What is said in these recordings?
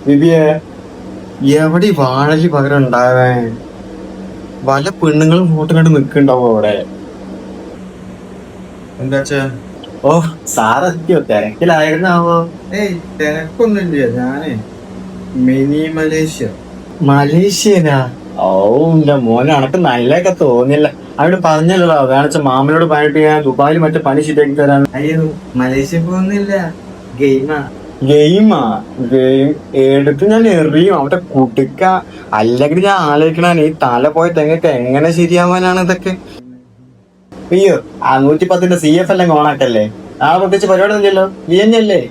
ബിബിയെ, എവിടെ ഈ വാഴലി പകരം ഉണ്ടാവേ? വല്ല പെണ്ണുങ്ങളും ഫോട്ടോ കണ്ട് നിൽക്കുന്നുണ്ടാവോ അവിടെ? എന്താച്ചാ? ഓ, സാറെത്തിയോ? തിരക്കിലായിരുന്നാവോ? ഏയ് തിരക്കൊന്നുമില്ല. ഞാനേ മിനി മലേഷ്യ. മലേഷ്യനാ? ഓ, എന്റെ മോനെ, അനക്ക് നല്ലതൊക്കെ തോന്നില്ല. അവിടെ പറഞ്ഞല്ലോ, വേണച്ച മാമനോട് പറഞ്ഞിട്ട് ഞാൻ ദുബായിൽ മറ്റേ പണി ശരിയാക്കി തരാൻ. അയ്യോ, മലേഷ്യ പോകുന്നില്ല, ഗെയിമാ. ഗെയിമാ? ഗെയിം എടുത്ത് ഞാൻ എറിയും അവിടെ കുടുക്ക. അല്ലെങ്കിൽ ഞാൻ ആലോചിക്കണ ഈ തല പോയ തെങ്ങൊക്കെ എങ്ങനെ ശരിയാവാനാണ് ഇതൊക്കെ. അയ്യോ, ആ 110ന്റെ CF എല്ലാം ഓണാക്കല്ലേ? നാളെ പ്രത്യേകിച്ച് പരിപാടി ഒന്നുമില്ലല്ലോ, നീ തന്നെയല്ലേ?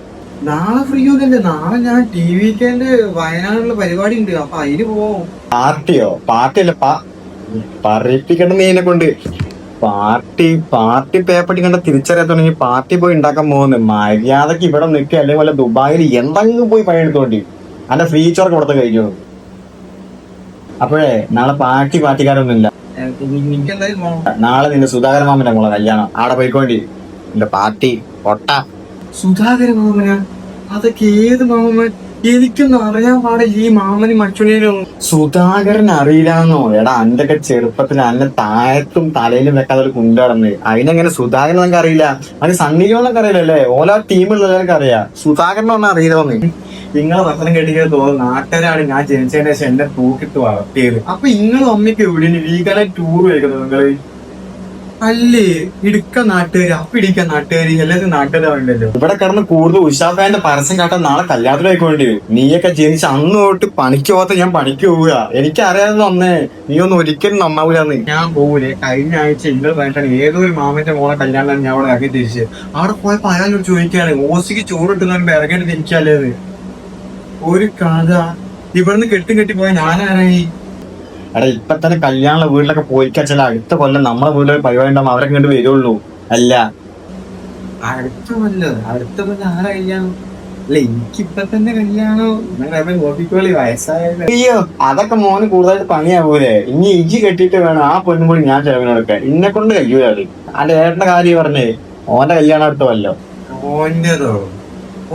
നാളെ ഫ്രീ ഒന്നുമില്ല. നാളെ ഞാൻ TVKന്റെ വയനാടുള്ള പരിപാടി ഉണ്ട്, അപ്പൊ അതിന് പോവും. പാർട്ടിയോ? പാർട്ടിയല്ല, പറയിപ്പിക്കണ്ട നീ എന്നെ കൊണ്ട്. പാർട്ടി പേപ്പട്ടി കണ്ട തിരിച്ചറിയാത്തോണ്ടെങ്കിൽ പാർട്ടി പോയി ഉണ്ടാക്കാൻ പോകുന്നു. മര്യാദക്ക് ഇവിടെ നിൽക്കുക, അല്ലെങ്കിൽ വല്ല ദുബായിൽ എന്തെങ്കിലും പോയി പണിയെടുത്തോണ്ടി. അന്റെ ഫ്രീ ചോർക്ക് കൊടുത്ത് കഴിഞ്ഞു. അപ്പോഴേ നാളെ പാർട്ടിക്കാരൊന്നുമില്ല. എനിക്ക് എന്തായാലും പോണം. നാളെ നിന്റെ സുധാകര മാമന്റെ മോളെ കല്യാണം, അവിടെ പോയിക്കോണ്ടി. എന്റെ പാർട്ടി പൊട്ട. സുധാകര മാമന? അതൊക്കെ ഏത് മാമൻ? എനിക്കൊന്നും അറിയാൻ പാടില്ല ഈ മാമനും മച്ചുണിയും. സുധാകരൻ അറിയില്ലാന്നോ? എടാ, അന്റെയൊക്കെ ചെറുപ്പത്തിൽ അന്നെ താഴത്തും തലയിലും വെക്കാതെ ഒരു കുണ്ടടന്ന്. അതിനെങ്ങനെ സുധാകരൻ നമുക്ക് അറിയില്ല? അതിന് സണ്ണികളൊക്കെ അറിയില്ലല്ലേ? ഓരോ ടീമുള്ളവർക്ക് അറിയാം. സുധാകരൻ ഒന്നും അറിയില്ലോന്ന്. നിങ്ങളെ ഭക്ഷണം കേട്ടിട്ട് തോന്നുന്നു നാട്ടുകാരാണ് ഞാൻ ജനിച്ചതിന് ശേഷം എന്നെ തൂക്കിട്ട് വളർത്തിയത്. അപ്പൊ നിങ്ങളും അമ്മയ്ക്ക് എവിടെയാണ് വീഗാനെ ടൂർ വയ്ക്കുന്നത് നിങ്ങള്? അല്ലേ, ഇടുക്ക നാട്ടുകാര്, അപ്പൊ ഇടിക്ക നാട്ടുകാര്, എല്ലാത്തിനും നാട്ടുകാരുണ്ടല്ലോ. ഇവിടെ കിടന്ന് കൂടുതൽ ഉഷാഫാന്റെ പരസ്യം കാട്ടാൻ നാളെ കല്യാണത്തിലേക്ക് വേണ്ടി വരും. നീയൊക്കെ ജനിച്ച അന്ന് തൊട്ട് പണിക്ക് പോകാത്ത ഞാൻ പണിക്ക് പോവുക. എനിക്കറിയാതെ വന്നേ, നീ ഒന്നും ഒരിക്കലും നന്നാവൂലെന്ന്. ഞാൻ പോകൂലേ. കഴിഞ്ഞ ആഴ്ച ഇങ്ങൾ വേണ്ടിട്ടാണ് ഏതൊരു മാമന്റെ മോളെ കല്യാണം ഞാൻ അവിടെ ഇറങ്ങി തിരിച്ച്. അവിടെ പോയപ്പോ അയാളോട് ചോദിക്കാണ്, ഓസിക്ക് ചോറിട്ടുന്ന ഇറങ്ങേണ്ടി തിരിക്കാല്ലേത്. ഒരു കഥ. ഇവിടുന്ന് കെട്ടി പോയ ഞാനാരായി? എടാ, ഇപ്പൊ തന്നെ കല്യാണ വീട്ടിലൊക്കെ പോയിക്കാച്ചാൽ അടുത്ത കൊല്ലം നമ്മളെ വീട്ടിലൊരു പരിപാടി ഉണ്ടാവും, അവരെ കണ്ടു വരുള്ളൂ. അല്ല, അടുത്ത കൊല്ലം ആരാ കല്യാണം? അല്ല, എനിക്കിപ്പൊ തന്നെ കല്യാണം നോക്കിക്കോളി, വയസ്സായത്. അയ്യോ, അതൊക്കെ മോന് കൂടുതലായിട്ട് പണിയാവൂലേ? ഇനി ഇഞ്ചി കെട്ടിയിട്ട് വേണം ആ പെണ്ണും കൂടി ഞാൻ ചെലവിനെടുക്കാൻ. ഇന്നെ കൊണ്ട് കഴിയൂലാണ്. അന്റെ ഏട്ടന്റെ കാര്യം പറഞ്ഞേ, ഓന്റെ കല്യാണം അടുത്തല്ലോ. ഓന്റെതോ?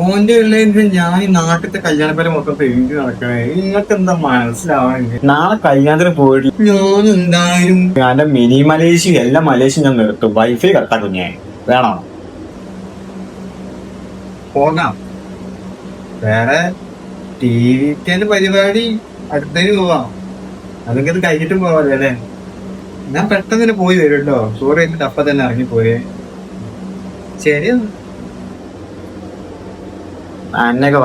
ഓന്റെ ഉള്ളതിന് ഞാൻ ഈ നാട്ടിലത്തെ കല്യാണപ്പേരെ മൊത്തം പെയിന്റ് നടക്കണേ. നിങ്ങൾക്ക് എന്താ മനസ്സിലാവണെങ്കിൽ? നാളെ കല്യാണത്തിന് പോയിട്ട് ഞാൻ എന്തായാലും എന്റെ മിനി മലേഷ്യ എല്ലാ മലേഷ്യ ഞാൻ നിർത്തും. വൈഫൈ കറക്റ്റാ കുഞ്ഞേ, വേണോ? പോകാം. വേറെ TVKന്റെ പരിപാടി അടുത്തേക്ക് പോവാം. അതൊക്കെ ഇത് കഴിഞ്ഞിട്ടും പോവാല്ലേ അല്ലേ? ഞാൻ പെട്ടെന്ന് തന്നെ പോയി വരും കേട്ടോ. സോറി, എന്നിട്ട് അപ്പൊ തന്നെ ഇറങ്ങിപ്പോയേ. ശരി. എന്നൊക്കെ